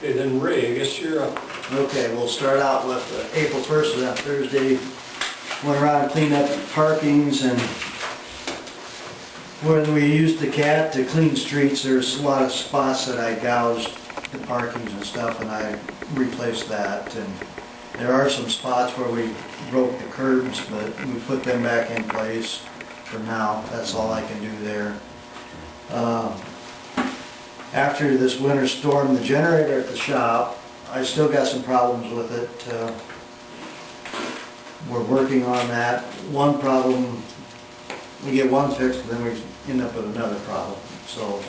Okay, then Ray, I guess you're up. Okay, we'll start out with April 1st, that Thursday. Went around and cleaned up parkings, and when we used the cat to clean streets, there's a lot of spots that I gouged the parkings and stuff, and I replaced that. And there are some spots where we broke the curbs, but we put them back in place for now. That's all I can do there. After this winter storm, the generator at the shop, I still got some problems with it. We're working on that. One problem, we get one fixed, and then we end up with another problem. So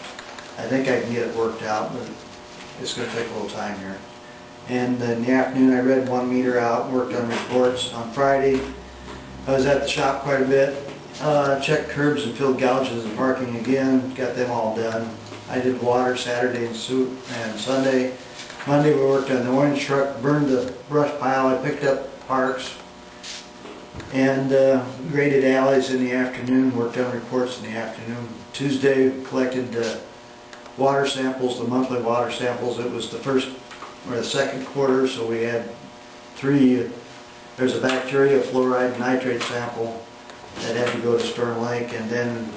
I think I can get it worked out, but it's going to take a little time here. And in the afternoon, I read 1 meter out, worked on reports. On Friday, I was at the shop quite a bit. Checked curbs and filled gouges and parking again, got them all done. I did water Saturday and Sunday. Monday we worked on the orange truck, burned the brush pile. I picked up parks and graded alleys in the afternoon, worked on reports in the afternoon. Tuesday collected water samples, the monthly water samples. It was the first or the second quarter, so we had 3. There's a bacteria, fluoride, nitrate sample that had to go to Storm Lake, and then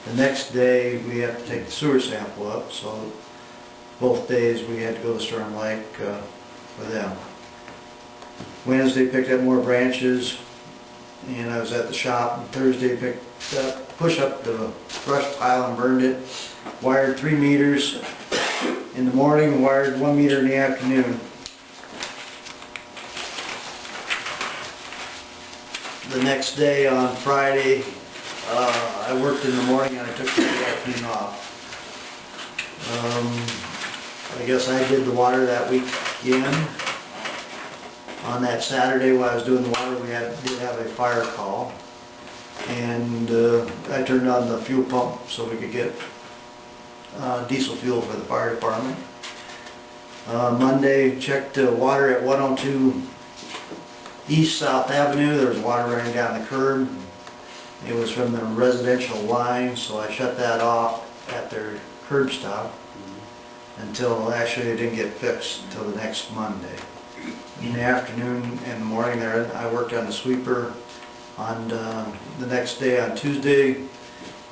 the next day we had to take the sewer sample up, so both days we had to go to Storm Lake for them. Wednesday picked up more branches, and I was at the shop. And Thursday pushed up the brush pile and burned it. Wired 3 meters in the morning, wired 1 meter in the afternoon. The next day on Friday, I worked in the morning and I took the afternoon off. I guess I did the water that weekend. On that Saturday while I was doing the water, we did have a fire call, and I turned on the fuel pump so we could get diesel fuel for the fire department. Monday, checked water at 102 East South Avenue. There was water running down the curb. It was from the residential line, so I shut that off at their curb stop until actually it didn't get fixed until the next Monday. In the afternoon and the morning there, I worked on the sweeper. On the next day, on Tuesday,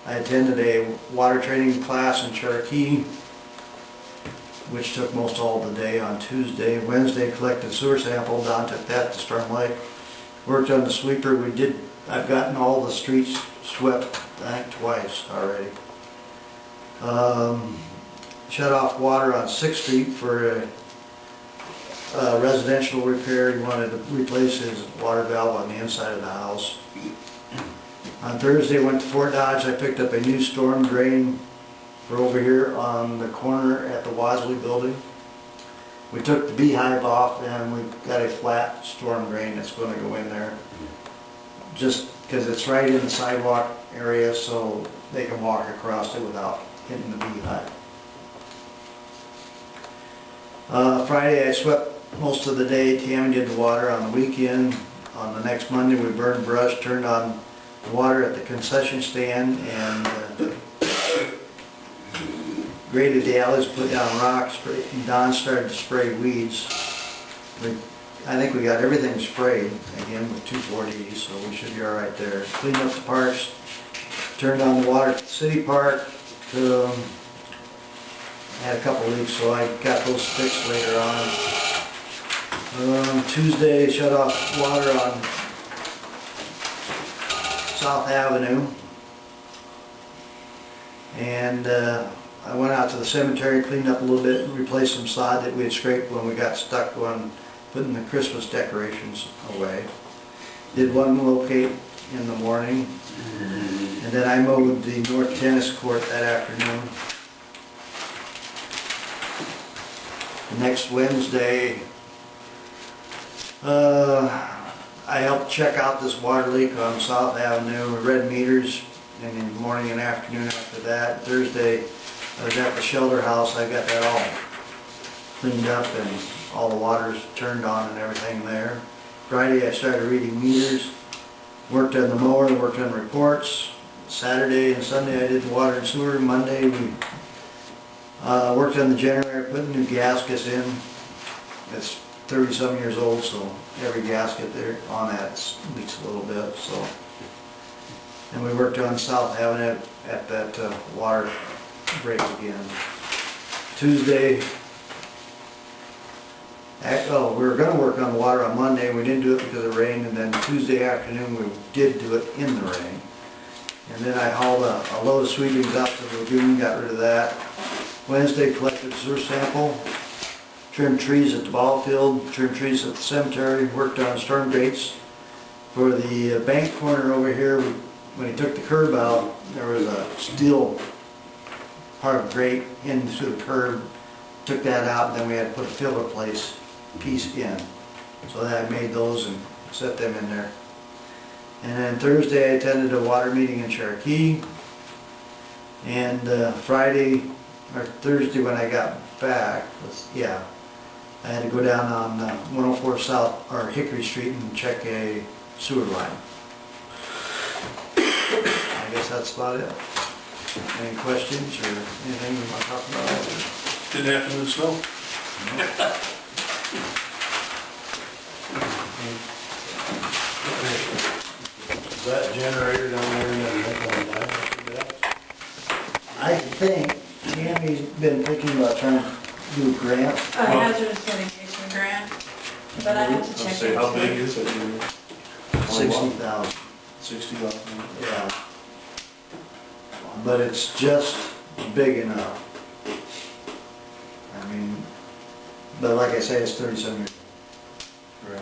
I attended a water training class in Cherokee, which took most all the day on Tuesday. Wednesday, collected sewer sample, Don took that to Storm Lake. Worked on the sweeper. I've gotten all the streets swept, I think, twice already. Shut off water on 6th Street for a residential repair. He wanted to replace his water valve on the inside of the house. On Thursday, went to Fort Dodge. I picked up a new storm drain for over here on the corner at the Wasley building. We took the beehive off and we've got a flat storm drain that's going to go in there. Just because it's right in the sidewalk area, so they can walk across it without hitting the beehive. Friday I swept most of the day. Tammy did the water on the weekend. On the next Monday we burned brush, turned on the water at the concession stand, and graded the alleys, put down rocks. Don started to spray weeds. I think we got everything sprayed again with 2,4-D, so we should be alright there. Cleaned up the parks, turned on the water at the city park. Had a couple leaks, so I got those fixed later on. Tuesday, shut off water on South Avenue, and I went out to the cemetery, cleaned up a little bit, and replaced some sod that we had scraped when we got stuck putting the Christmas decorations away. Did one locate in the morning, and then I mowed the north tennis court that afternoon. Next Wednesday, I helped check out this water leak on South Avenue. We read meters in the morning and afternoon after that. Thursday, I was at the shelter house. I got that all cleaned up and all the water's turned on and everything there. Friday, I started reading meters, worked on the mower, worked on reports. Saturday and Sunday, I did the water and sewer. Monday, we Worked on the generator, put new gaskets in. It's 30-some years old, so every gasket there on that leaks a little bit, so. And we worked on South Avenue at that water break again. Tuesday, we were gonna work on the water on Monday, we didn't do it because of rain, and then Tuesday afternoon, we did do it in the rain. And then I hauled a load of sweepings out to the lagoon, got rid of that. Wednesday, collected sewer sample, trimmed trees at the ball field, trimmed trees at the cemetery, worked on storm grates. For the bank corner over here, when he took the curb out, there was a steel part of grate into the curb, took that out, and then we had to put a filler piece in. So then I made those and set them in there. And then Thursday I attended a water meeting in Cherokee. And Thursday when I got back, I had to go down on 104 South, or Hickory Street, and check a sewer line. I guess that's about it. Any questions or anything you want to talk about? Didn't happen in the snow? Is that generator down there in that I think Tammy's been thinking about trying to do a grant. A hazardous mitigation grant, but I have to check say, into how big it. is it? 60,000. 60,000. Yeah. But it's just big enough. I mean, but like I say, it's 37 years. Right.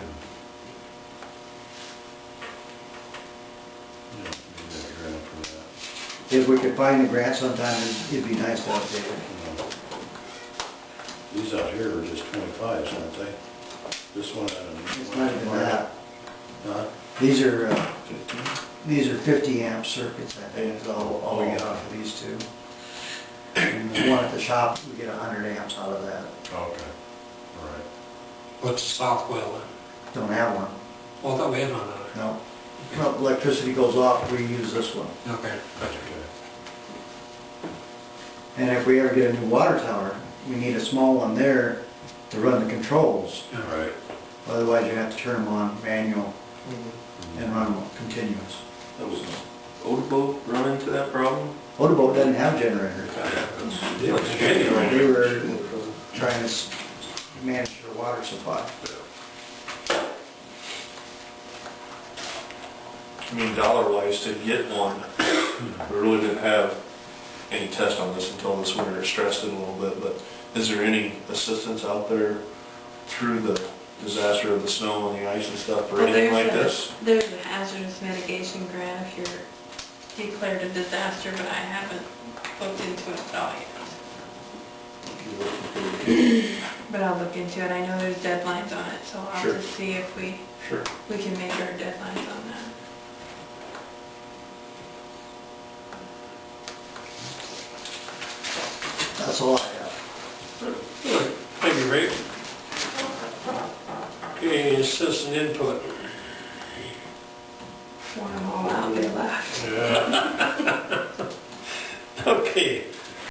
If we could find a grant sometime, it'd be nice to update it. These out here are just 25s, aren't they? This one, It's not even that. Huh? These are 15? 50 amp circuits, I think, is all we get off of these two. And the one at the shop, we get 100 amps out of that. Okay, all right. What's the south well then? Don't have one. Well, I thought we had one other. No. No, electricity goes off, we use this one. Okay, gotcha. And if we ever get a new water tower, we need a small one there to run the controls. All right. Otherwise, you have to turn them on manual and run them continuous. That was Odebo run into that problem? Odebo doesn't have generators. They were trying to manage their water supply. I mean, dollar-wise, to get one, we really didn't have any test on this until this winter. It stressed it a little bit, but is there any assistance out there through the disaster of the snow and the ice and stuff or Well, anything like this? There's a hazardous mitigation grant if you're declared a disaster, but I haven't looked into it at all yet. But I'll look into it. I know there's deadlines on it, so I'll Sure. just see if we can make our deadlines on that. That's all I have. Thank you, Ray. Okay, citizen input. Want them all out there left. Yeah. Okay,